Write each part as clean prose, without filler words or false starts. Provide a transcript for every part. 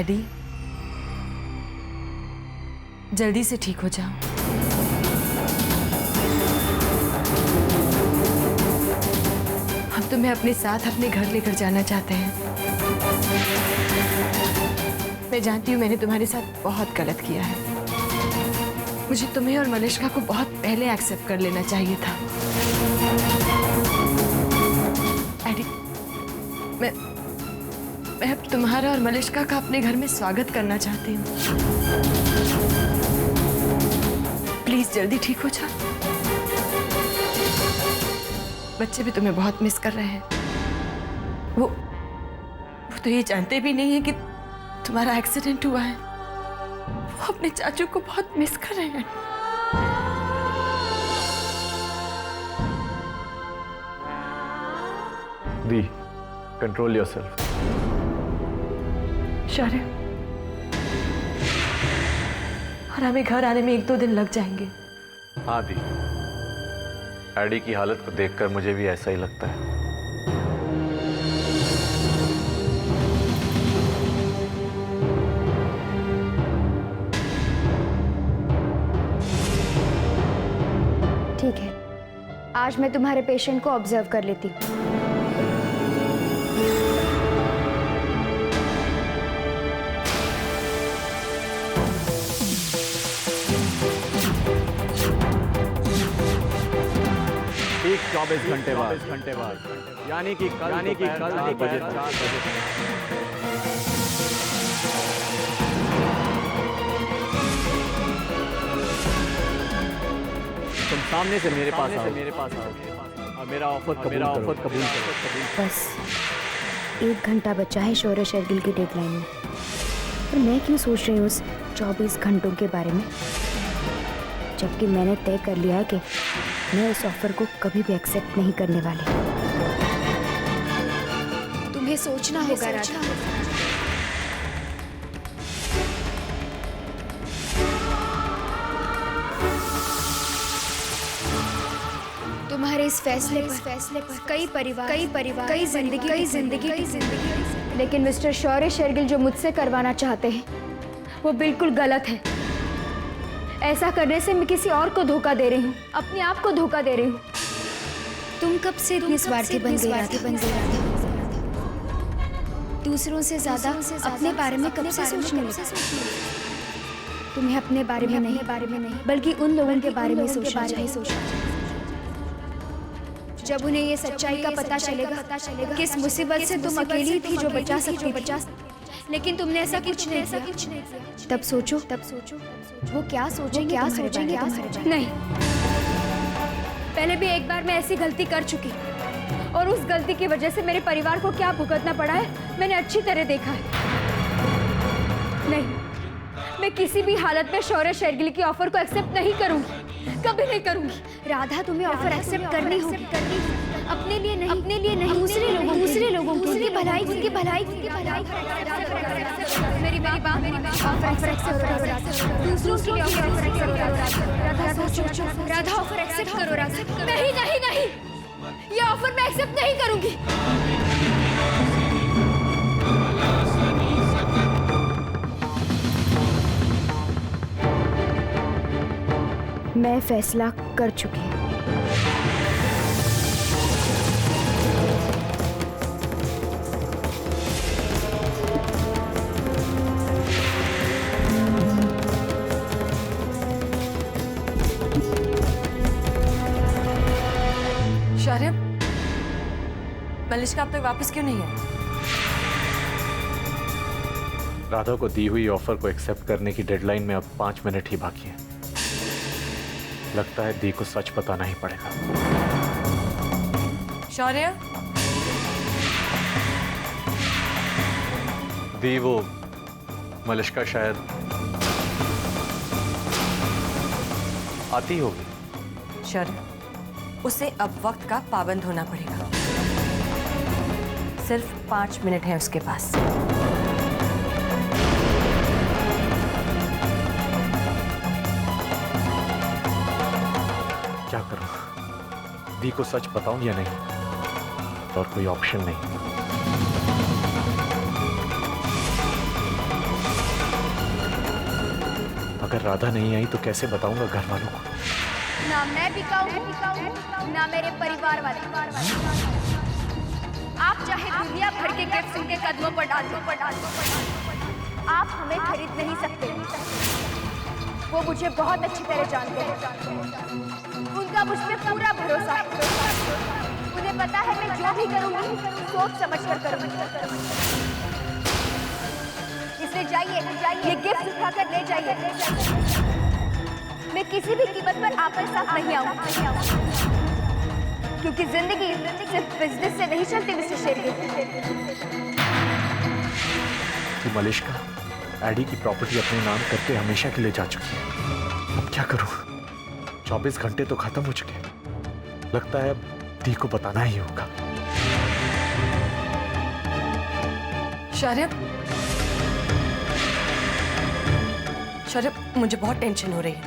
AD, जल्दी से ठीक हो जाओ। हम तुम्हें अपने साथ अपने घर लेकर जाना चाहते हैं। मैं जानती हूँ मैंने तुम्हारे साथ बहुत गलत किया है। मुझे तुम्हें और मलिष्का को बहुत पहले एक्सेप्ट कर लेना चाहिए था। एडी, मैं अब तुम्हारा और मलिष्का का अपने घर में स्वागत करना चाहती हूँ। प्लीज जल्दी ठीक हो जाओ। बच्चे भी तुम्हें बहुत मिस कर रहे हैं। वो तो ये जानते भी नहीं है कि तुम्हारा एक्सीडेंट हुआ है। वो अपने चाचू को बहुत मिस कर रहे हैं। दी, कंट्रोल योरसेल्फ। शौर्य, और हमें घर आने में 1-2 दिन लग जाएंगे। हाँ दी, एडी की हालत को देखकर मुझे भी ऐसा ही लगता है। ठीक है, आज मैं तुम्हारे पेशेंट को ऑब्जर्व कर लेती हूँ। ठीक 24 घंटे बाद, यानी कि कल 4 बजे। तुम सामने से मेरे पास आओ और मेरा ऑफर कबूल करो। बस 1 घंटा बचा है शौर्य शेरगिल की डेडलाइन में, पर मैं क्यों सोच रही हूँ उस 24 घंटों के बारे में, जबकि मैंने तय कर लिया है कि मैं उस ऑफर को कभी भी एक्सेप्ट नहीं करने वाली। तुम्हें सोचना होगा राधा। तुम्हारे इस फैसले पर कई परिवार, कई जिंदगी, लेकिन मिस्टर शौर्य शेरगिल जो मुझसे करवाना चाहते हैं वो बिल्कुल गलत है। ऐसा करने से मैं किसी और को धोखा दे रही हूँ, अपने आप को धोखा दे रही हूँ। तुम कब से इतनी स्वार्थी बन गई राधा? दूसरों से ज्यादा अपने बारे में कब से सोचने लगी? तुम्हें अपने बारे में नहीं बल्कि उन लोगों के बारे में सोचना चाहिए। जब उन्हें ये सच्चाई का पता चलेगा किस मुसीबत से तुम अकेली थी जो बचा सकती, लेकिन तुमने ऐसा कुछ नहीं किया। तब सोचो वो क्या सोचेंगे तुम्हारे। नहीं, पहले भी एक बार मैं ऐसी गलती कर चुकी और उस गलती की वजह से मेरे परिवार को क्या भुगतना पड़ा है मैंने अच्छी तरह देखा है। नहीं, मैं किसी भी हालत में शौर्य शेरगिल की ऑफर को एक्सेप्ट नहीं करूंगी, कभी नहीं करूंगी। राधा, तुम्हें ऑफर एक्सेप्ट करनी होगी, अपने लिए नहीं, दूसरे लोगों की भलाई। मेरी बात ऑफर एक्सेप्ट करो। दूसरों के लिए ऑफर एक्सेप्ट करो राधा, ऑफर एक्सेप्ट करो राधा। नहीं, ये ऑफर मैं एक्सेप्ट नहीं करूंगी। मैं फैसला कर चुकी हूँ। शौर्य, मलिष्का अब तक वापस क्यों नहीं है? राधा को दी हुई ऑफर को एक्सेप्ट करने की डेडलाइन में अब 5 मिनट ही बाकी है। लगता है दी को सच बताना ही पड़ेगा। शौर्य, दी, वो मलिष्का शायद आती होगी। शौर्य, उसे अब वक्त का पाबंद होना पड़ेगा। सिर्फ 5 मिनट है उसके पास। क्या करूं? दी को सच बताऊं या नहीं? और कोई ऑप्शन नहीं। अगर राधा नहीं आई तो कैसे बताऊंगा घर वालों को? ना मैं बिकाऊ हूँ, ना मेरे परिवार वाले। आप चाहे दुनिया भर के गिफ्ट उनके कदमों पर डाल दो, आप हमें खरीद नहीं सकते। वो मुझे बहुत अच्छी तरह जानते हैं। उनका मुझ पे पूरा भरोसा है। उन्हें पता है मैं जो भी करूंगी सोच समझ कर करूंगी। इसलिए जाइए, ये गिफ्ट उठाकर ले जाइए। मैं किसी भी कीमत पर आपके साथ नहीं आऊंगी, क्योंकि जिंदगी सिर्फ बिजनेस से नहीं चलती मिस्टर शेरगिल। तू मलिश्का एडी की प्रॉपर्टी अपने नाम करके हमेशा के लिए जा चुकी है। अब क्या करूं? 24 घंटे तो खत्म हो चुके। लगता है अब दी को बताना ही होगा। शौर्य, शौर्य, मुझे बहुत टेंशन हो रही है।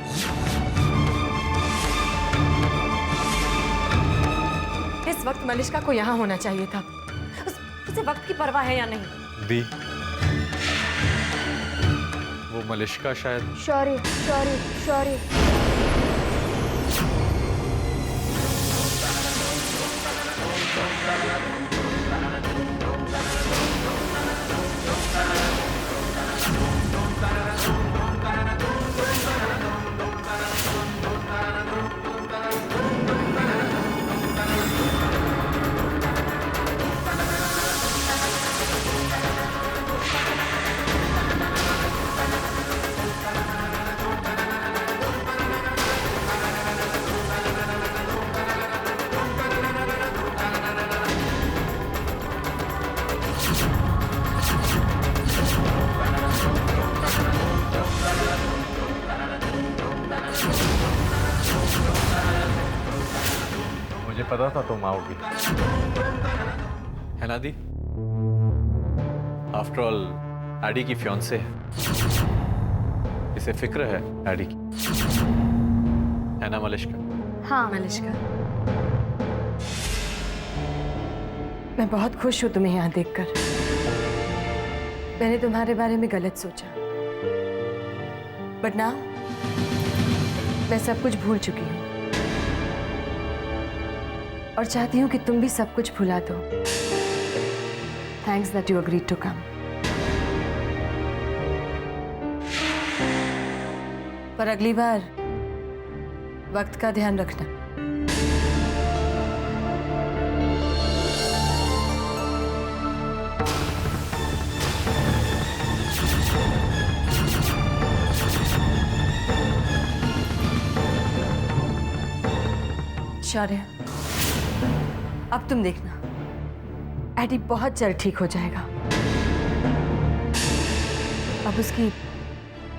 इस वक्त मलिश्का को यहाँ होना चाहिए था। उसे वक्त की परवाह है या नहीं? दी, वो मलिश्का शायद। शौर्य, शौर्य, शौर्य। मुझे पता था तुम आओगी, है ना दी? आफ्टर ऑल एडी की फियांसे है, इसे फिक्र है एडी की, है ना मलिश्का? हाँ मलिश्का, मैं बहुत खुश हूं तुम्हें यहाँ देखकर। मैंने तुम्हारे बारे में गलत सोचा, बट नाउ मैं सब कुछ भूल चुकी हूँ और चाहती हूँ कि तुम भी सब कुछ भुला दो। Thanks that you agreed to come. पर अगली बार वक्त का ध्यान रखना। शौर्य, अब तुम देखना, एडी बहुत जल्द ठीक हो जाएगा। अब उसकी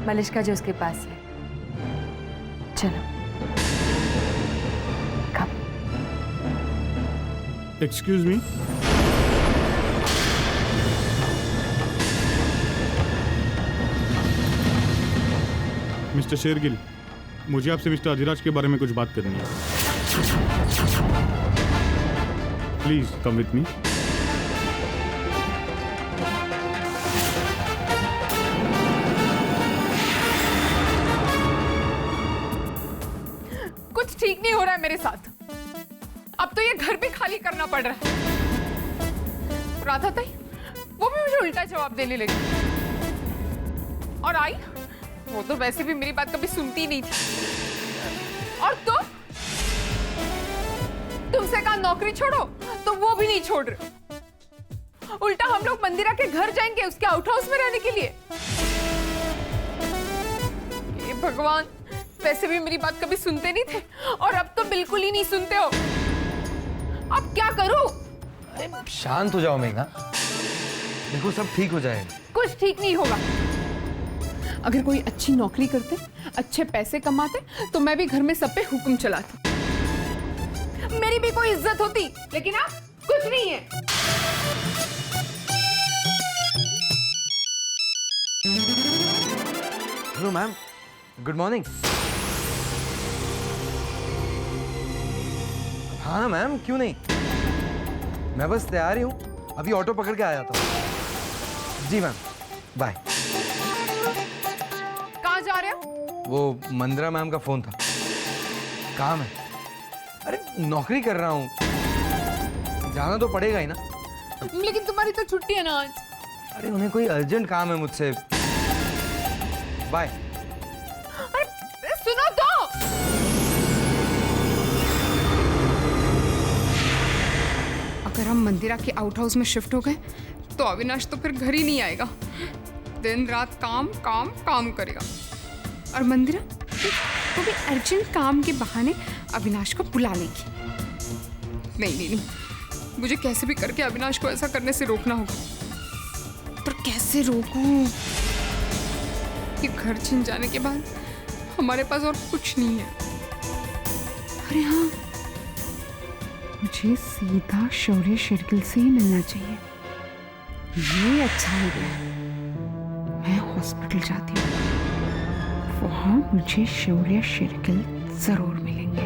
मलिश्का जो उसके पास है। चलो, कम। एक्सक्यूज मी, मिस्टर शेरगिल, मुझे आपसे मिस्टर अधिराज के बारे में कुछ बात करनी है। Please come with me. कुछ ठीक नहीं हो रहा है मेरे साथ। अब तो ये घर भी खाली करना पड़ रहा है। राधा ताई, वो भी मुझे उल्टा जवाब देने लगी। और आई, वो तो वैसे भी मेरी बात कभी सुनती नहीं थी। और तुमसे कहा नौकरी छोड़ो, तो वो भी नहीं छोड़ रहे। उल्टा हम लोग मंदिरा के घर जाएंगे उसके आउट हाउस में रहने के लिए। ये भगवान, वैसे भी मेरी बात कभी सुनते नहीं थे और अब तो बिल्कुल ही नहीं सुनते हो। अब क्या करूं? शांत हो जाओ मेघना, देखो सब ठीक हो जाएगा। कुछ ठीक नहीं होगा। अगर कोई अच्छी नौकरी करते, अच्छे पैसे कमाते, तो मैं भी घर में सब पे हुक्म चलाती, मेरी भी कोई इज्जत होती। लेकिन अब कुछ नहीं है। Hello ma'am, good morning. हाँ मैम, क्यों नहीं, मैं बस तैयार ही हूँ, अभी ऑटो पकड़ के आया था। जी मैम, बाय। कहाँ जा रहे हो? वो मंदिरा मैम का फोन था। काम है। अरे नौकरी कर रहा हूँ, जाना तो पड़ेगा ही ना। लेकिन तुम्हारी तो छुट्टी है ना आज। अरे उन्हें कोई अर्जेंट काम है मुझसे। बाय। अरे सुनो तो। अगर हम मंदिरा के आउट हाउस में शिफ्ट हो गए तो अविनाश तो फिर घर ही नहीं आएगा। दिन रात काम काम काम करेगा। और मंदिरा वो भी अर्जेंट काम के बहाने अविनाश को बुला लेगी। नहीं नहीं नहीं, मुझे कैसे भी करके अविनाश को ऐसा करने से रोकना होगा। पर कैसे रोकूं? कि घर छिन जाने के बाद हमारे पास और कुछ नहीं है। अरे हाँ, मुझे सीधा शौर्य शेरगिल से ही मिलना चाहिए। ये अच्छा आइडिया है। मैं हॉस्पिटल जाती हूँ, वहां मुझे शौर्य शेरगिल जरूर मिलेंगे।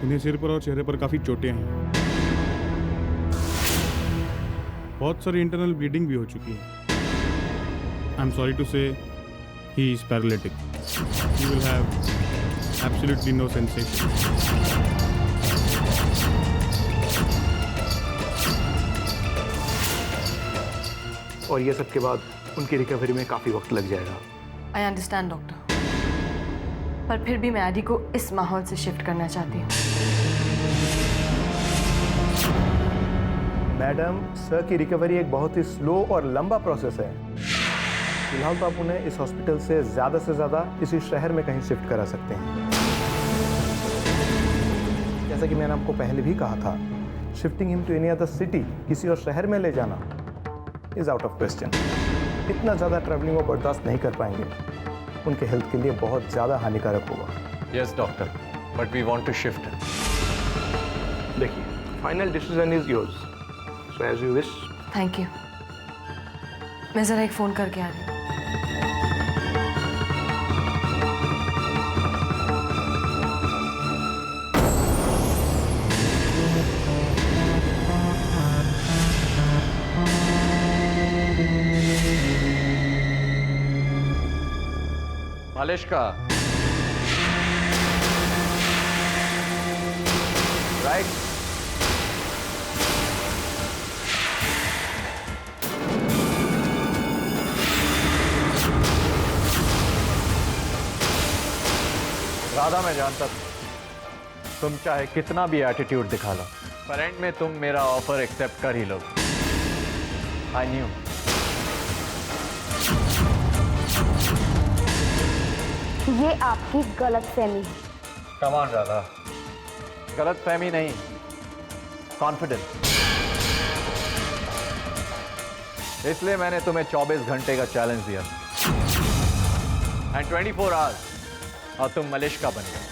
उन्हें सिर पर और चेहरे पर काफी चोटें हैं। बहुत सारी इंटरनल ब्लीडिंग भी हो चुकी है। I am sorry to say he is paralytic. He will have absolutely no sensation. और ये सब के बाद उनकी रिकवरी में काफ़ी वक्त लग जाएगा। आई अंडरस्टैंड डॉक्टर, पर फिर भी मैं एडी को इस माहौल से शिफ्ट करना चाहती हूँ। मैडम, सर की रिकवरी एक बहुत ही स्लो और लंबा प्रोसेस है। फिलहाल तो आप उन्हें इस हॉस्पिटल से ज़्यादा इसी शहर में कहीं शिफ्ट करा सकते हैं। जैसा कि मैंने आपको पहले भी कहा था, shifting him to any other city, किसी और शहर में ले जाना इज आउट ऑफ क्वेश्चन। इतना ज़्यादा ट्रैवलिंग वो बर्दाश्त नहीं कर पाएंगे। उनके हेल्थ के लिए बहुत ज़्यादा हानिकारक होगा। Yes doctor, but we want to shift. देखिए, final decision is yours, so as you wish. Thank you. मैं ज़रा एक फ़ोन करके आ रही हूँ। मालिश का राइट। राधा, मैं जानता था तुम चाहे कितना भी एटीट्यूड दिखा लो, पर एंड में तुम मेरा ऑफर एक्सेप्ट कर ही लोगे। I knew. ये आपकी गलतफहमी है। कम ऑन राधा, गलत फहमी नहीं, कॉन्फिडेंस। इसलिए मैंने तुम्हें 24 घंटे का चैलेंज दिया एंड 24 आवर्स, और तुम मलिश्का बन गए।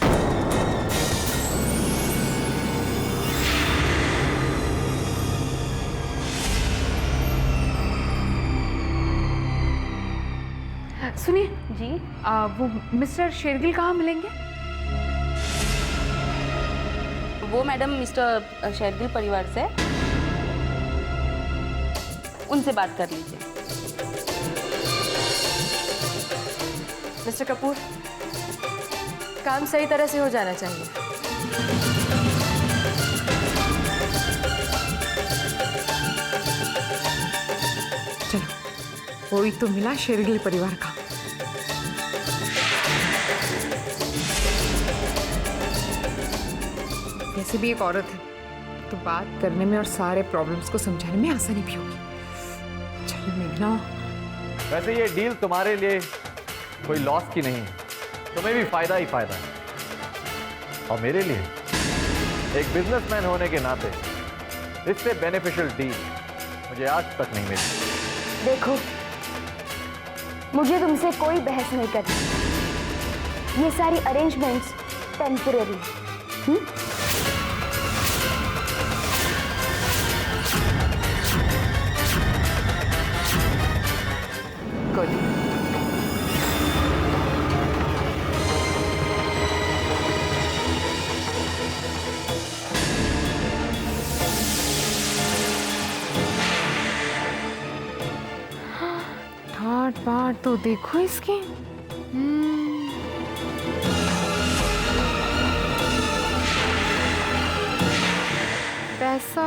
सुनिए जी, वो मिस्टर शेरगिल कहाँ मिलेंगे? वो मैडम मिस्टर शेरगिल परिवार से, उनसे बात कर लीजिए। मिस्टर कपूर, काम सही तरह से हो जाना चाहिए। चलो, वही तो मिला शेरगिल परिवार का। वैसे भी एक औरत है तो बात करने में और सारे प्रॉब्लम्स को समझाने में आसानी भी होगी। चलो मेघना। वैसे ये डील तुम्हारे लिए कोई लॉस की नहीं है, तुम्हें भी फायदा ही फायदा है। और मेरे लिए एक बिजनेसमैन होने के नाते इससे बेनिफिशियल डील मुझे आज तक नहीं मिली। देखो, मुझे तुमसे कोई बहस नहीं करनी। ये सारी अरेंजमेंट्स टेम्पररी। गुड। यार तो देखो इसकी। पैसा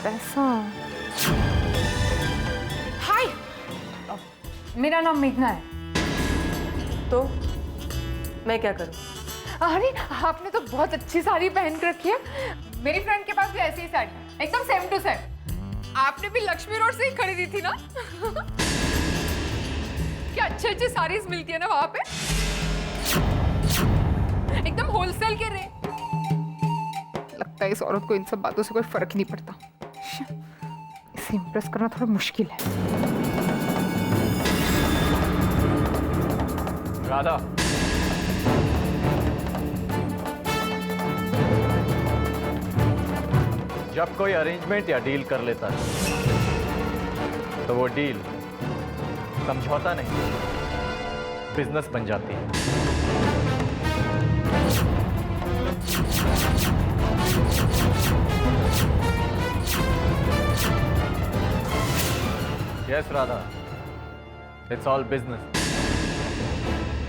पैसा। हाय, मेरा नाम मेघना है। तो मैं क्या करूं? अरे आपने तो बहुत अच्छी साड़ी पहन के रखी है। मेरी फ्रेंड के पास भी ऐसी ही साड़ी है, एकदम सेम टू सेम। आपने भी लक्ष्मी रोड से ही खरीदी थी ना? क्या अच्छे अच्छे साड़ीज मिलती है ना वहां पे, एकदम होलसेल के रेट। लगता है इस औरत को इन सब बातों से कोई फर्क नहीं पड़ता। इसे इम्प्रेस करना थोड़ा मुश्किल है। राधा, जब कोई अरेंजमेंट या डील कर लेता है तो वो डील समझौता नहीं, बिजनेस बन जाती है। Yes Radha, it's all business.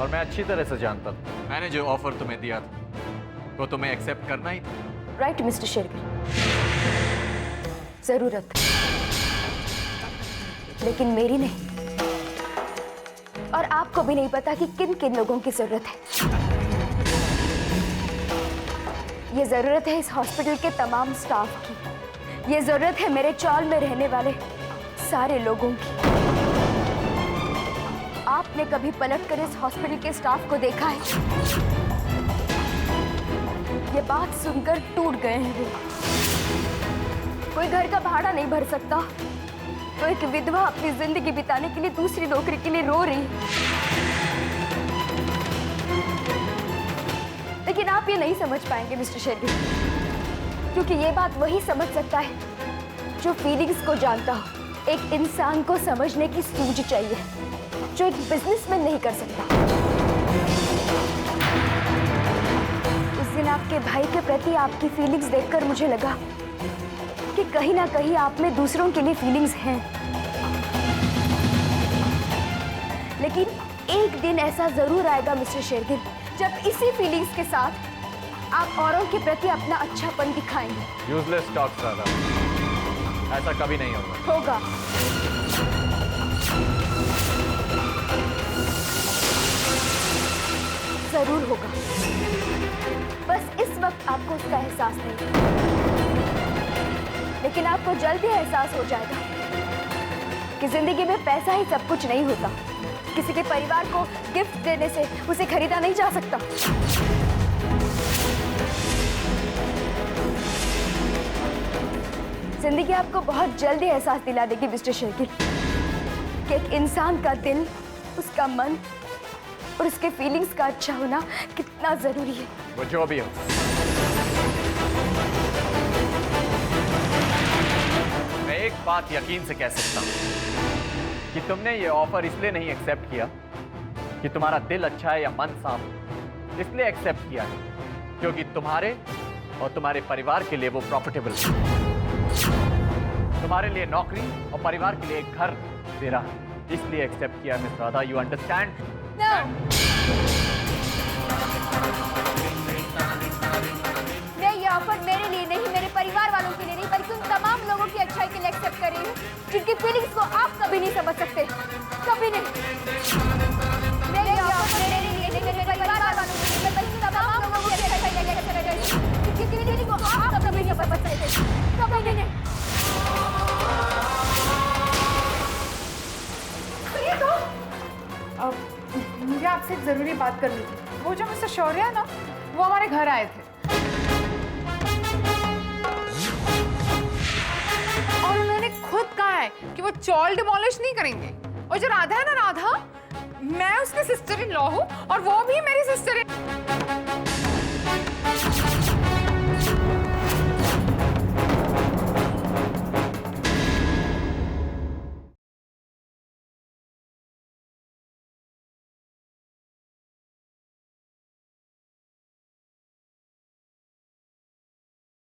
और मैं अच्छी तरह से जानता हूं, मैंने जो ऑफर तुम्हें दिया था वो तुम्हें एक्सेप्ट करना ही था। राइट मिस्टर शेरगिल, जरूरत लेकिन मेरी नहीं, और आपको भी नहीं पता कि किन किन लोगों की जरूरत है। ये जरूरत है इस हॉस्पिटल के तमाम स्टाफ की, ये जरूरत है मेरे चौल में रहने वाले सारे लोगों की। आपने कभी पलटकर इस हॉस्पिटल के स्टाफ को देखा है? ये बात सुनकर टूट गए हैं वो। कोई घर का भाड़ा नहीं भर सकता तो एक विधवा अपनी जिंदगी बिताने के लिए दूसरी नौकरी के लिए रो रही है। लेकिन आप ये नहीं समझ पाएंगे मिस्टर शेरगिल, क्योंकि ये बात वही समझ सकता है जो फीलिंग्स को जानता हो। एक इंसान को समझने की सूझ चाहिए जो एक बिजनेसमैन नहीं कर सकता। उस दिन आपके भाई के प्रति आपकी फीलिंग्स देखकर मुझे लगा कि कहीं ना कहीं आप में दूसरों के लिए फीलिंग्स हैं। लेकिन एक दिन ऐसा जरूर आएगा मिस्टर शेरगिल जब इसी फीलिंग्स के साथ आप औरों के प्रति अपना अच्छापन दिखाएंगे। यूजलेस टॉक्स राधा, ऐसा कभी नहीं होगा। होगा। जरूर होगा, बस इस वक्त आपको उसका एहसास नहीं। लेकिन आपको जल्द ही एहसास हो जाएगा कि जिंदगी में पैसा ही सब कुछ नहीं होता। किसी के परिवार को गिफ्ट देने से उसे खरीदा नहीं जा सकता। जिंदगी आपको बहुत जल्दी एहसास दिला देगी मिस्टर शेरगिल कि एक इंसान का दिल, उसका मन और उसके फीलिंग्स का अच्छा होना कितना जरूरी है। वो जो भी हो, मैं एक बात यकीन से कह सकता हूं कि तुमने ये ऑफर इसलिए नहीं एक्सेप्ट किया कि तुम्हारा दिल अच्छा है या मन साफ। इसलिए एक्सेप्ट किया है क्योंकि तुम्हारे और तुम्हारे परिवार के लिए वो प्रॉफिटेबल है। तुम्हारे लिए नौकरी और परिवार के लिए एक घर दे रहा है, इसलिए एक्सेप्ट किया मिस राधा। You understand? मैं ये ऑफर मेरे लिए नहीं, मेरे परिवार वालों के लिए नहीं, बल्कि उन तमाम लोगों की अच्छाई के लिए एक्सेप्ट कर रही हूँ जिनकी फीलिंग्स को आप कभी नहीं समझ सकते, कभी नहीं। मैं ये ऑफर मेरे लिए नहीं, मेरे परिवार वालों के लिए, बल्कि तमाम लोगों की अच्छाई के लिए एक्सेप्ट कर रही हूँ जिनकी फीलिंग्स को आप कभी नहीं समझ सकते, कभी नहीं। मुझे आपसे एक जरूरी बात करनी थी। वो जो मिस्टर शौर्य है ना, वो हमारे घर आए थे और उन्होंने खुद कहा है कि वो चॉल डिमोलिश नहीं करेंगे। और जो राधा है ना, राधा, मैं उसकी सिस्टर इन लॉ हूँ और वो भी मेरी सिस्टर है।